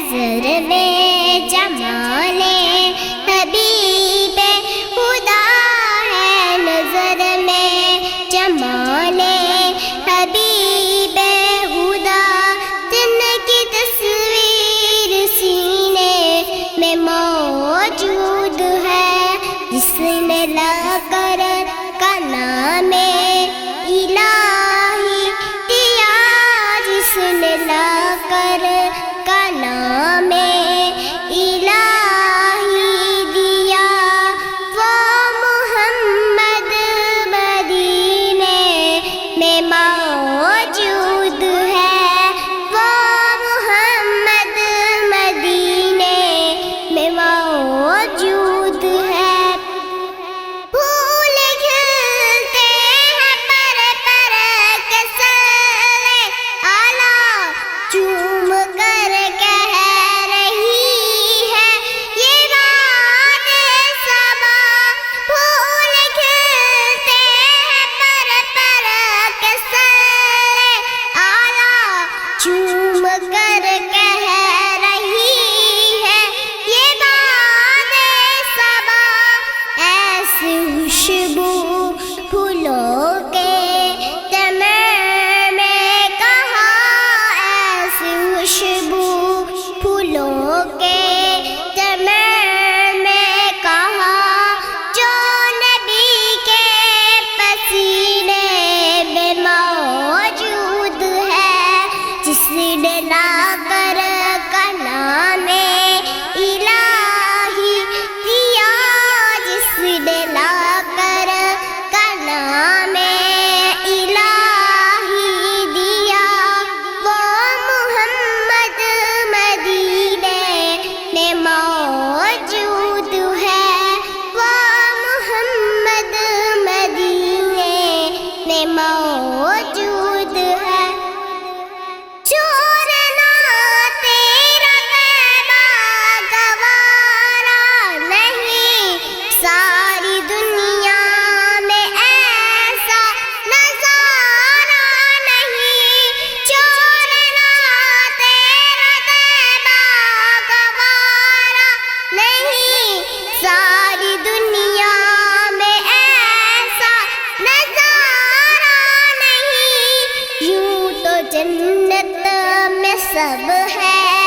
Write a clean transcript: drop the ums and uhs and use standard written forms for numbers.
نظر میں جمال حبیب خدا ہے، نظر میں جمال حبیب خدا، جن کی تصویر سینے میں موجود ہے، جس نے لا کر کا نام الہی دیا، جس نے لا کر کا نام الہی دیا، وہ محمد مدینے میں موجود ہے، وہ محمد مدینے میں موجود ہے۔ پھول کھلتے ہیں پر پر کے سلے آلہ چوم کر کہہ رہی ہے یہ بات صبا، پھول کھلتے ہیں پر پر کے سلے آلہ چوم کر کہہ رہی ہے یہ بات صبا، ایسی خوشبو پھولوں کے تمام میں کہا، ایسی خوشبو پھولوں کے تمام میں کہا، جو نبی کے پسینے میں موجود ہے، جس نے لا کر کا نام الہی دیا، جس نے لا کر کا نام الہی دیا، وہ محمد مدینے میں موجود ہے، وہ محمد مدینے میں موجود ہے۔ چھوڑنا تیرا طیبہ گوارا نہیں، ساری دنیا میں ایسا نظارہ نہیں، چھوڑنا تیرا طیبہ گوارا نہیں، ساری دنیا میں ایسا نظارہ نہیں، یوں تو جنت میں سب ہے